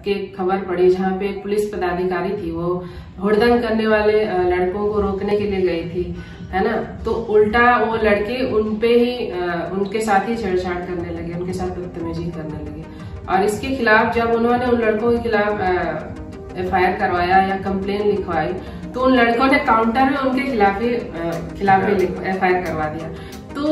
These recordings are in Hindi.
के खबर पड़ी जहाँ पे एक पुलिस पदाधिकारी थी, वो हुड़दंग करने वाले लड़कों को रोकने के लिए गई थी, है ना। तो उल्टा वो लड़के उनपे ही उनके साथ ही छेड़छाड़ करने लगे, उनके साथ बदतमीजी करने लगे। और इसके खिलाफ जब उन्होंने उन लड़कों के खिलाफ FIR करवाया या कंप्लेन लिखवाई, तो उन लड़कों ने काउंटर में उनके खिलाफ ही FIR करवा दिया। तो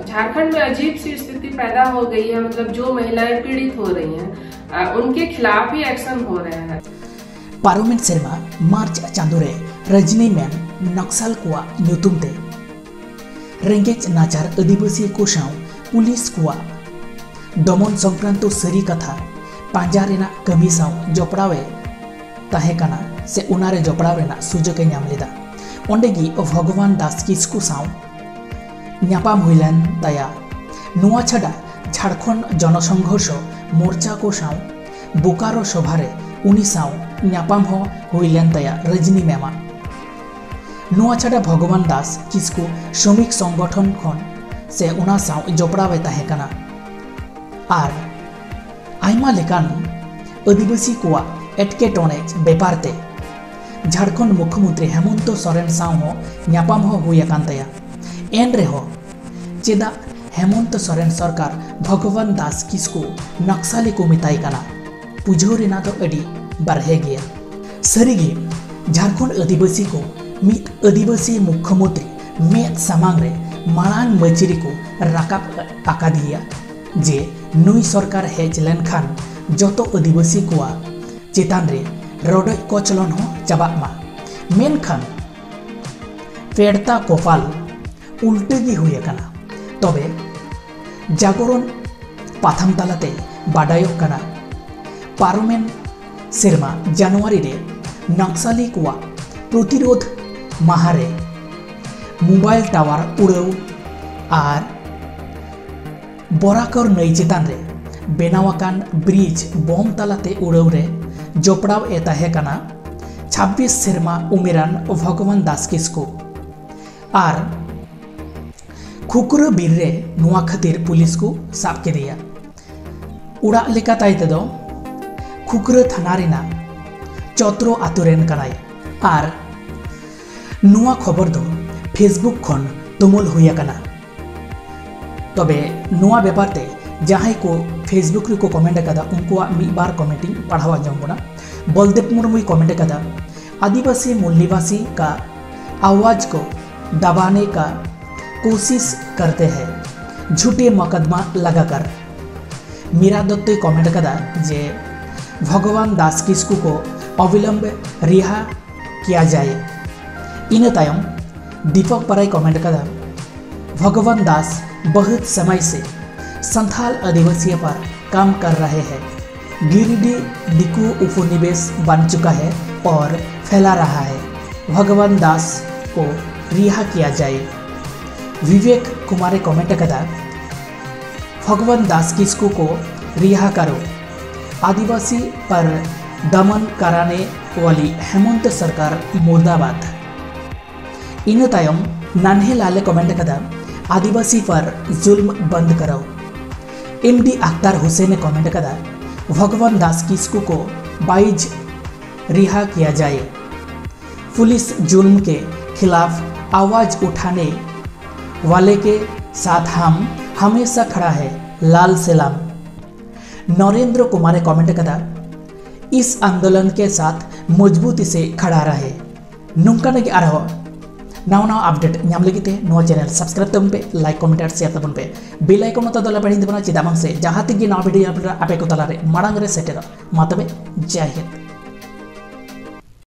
झारखंड में अजीब सी स्थिति पैदा हो गई है, मतलब जो महिलाएं पीड़ित हो रही हैं उनके खिलाफ ही एक्शन हो रहे हैं। पारोमेन सेरमा मार्च चांदो रे रजनी मैम नक्सल को नुतुम ते रेंगेज नाचार आदिवासी को साव पुलिस को दमन संक्रांतो सरी कथा पांजा रेना कमी साव जोपड़ावे ताहेकाना से उनारे जोपड़ाव रेना सुजोग नाम लेदा। ओंडेगी भगवान दास किस्कू साव न्यापाम हुइलेन ताया। नुआ छाड़ा झारखंड जनसंघर्ष मोर्चा को साव बोकारो सभारे उनी साव न्यापाम हो हुइलेन ताया रजनी मैमा। नुआ छाड़ा भगवान दास किस्कू श्रमिक संगठन खन से उना साव जोपड़ावे ताहेकाना। आर आयमा लेकान आदिवासी को एटकेटोने बेपारते झारखंड मुख्यमंत्री हेमंत सोरेन साव हो न्यापाम हो हुई अकान ताया। एन रेहो चेदा हेमंत सोरेन सरकार भगवान दास किस्कू नक्सली को मिताई काना पुझो रेना तो अड़ी बारहे गया। सरीगे झारखंड आदिवासी को मित आदिवासी मुख्यमंत्री मेद सामांग रे मारांग मचिरी को राकाब आकादिया जे नुई सरकार हेज लेनखान जतो आदिवासी को चेतान रे रोड कोचलन हो चाबा मा। मेनखान पेड़ता कोपाल उल्टे गी हुई काना। तबे जागरण पाथाम तालाते बाडायो काना पारोमेन सेरमा जनवरी रे नक्सली को प्रतिरोध माहारे मोबाइल टावर उड़ाव और बोराकर नई चेतान रे बेनावाकान ब्रिज बम तालाते उड़ाव रे जोपड़ाव ए ताहेकाना 26 सेरमा उमेरान भगवान दास किस्कू। आर खुकुरा बीर रे नुआ खातिर पुलिस को साब केदिया। उड़ा लेका ताइते दो खुकुरा थाना रेना चौत्रो आतुरेन कनाई। आर नुआ खबर दो फेसबुक खन तुमुल हुई काना। तबे नुआ बेपारते जहां को फेसबुक रे को कमेंट कदा उनको मी बार कमेंटिंग पढ़ावा जंगना। बलदेव मुर्मू कमेंट कदा आदिवासी मूल निवासी का आवाज को दबाने का कोशिश करते हैं झूठे मुकदमा लगाकर। मीरा दत्त कमेंट कदा जे भगवान दास किस्कू को अविलंब रिहा किया जाए। इन तायम दीपक पराई कमेंट कदा भगवान दास बहुत समय से संथाल आदिवासी पर काम कर रहे हैं। गिरिडीह दिकू उपनिवेश बन चुका है और फैला रहा है। भगवान दास को रिहा किया जाए। विवेक कुमार कमेंट कदा भगवान दास किस्कू को रिहा करो। आदिवासी पर दमन कराने वाली हेमंत सरकार मुर्दाबाद। इन तायम नान्हे लाले कमेंट कदा आदिवासी पर जुल्म बंद करो। MD अख्तर हुसैन ने कमेंट कदा भगवान दास किस्कू को 22 रिहा किया जाए। पुलिस जुल्म के खिलाफ आवाज उठाने वाले के साथ हम हमेशा खड़ा है, लाल सलाम। नरेंद्र कुमार कमेंट कदा इस आंदोलन के साथ मजबूती से खड़ा रहे। नौका के आरो नाव नाव अपडेट नाम लगिते नो चैनल सब्सक्राइब तबन पे, लाइक कमेंट और शेयर तबन पे, बेल आइकन तो दला पड़ी देबना चेदा बांग से जहां तक नवा वीडियो आपे को तलारे माड़ांग रे सेटेर। मा तबे जय हिंद।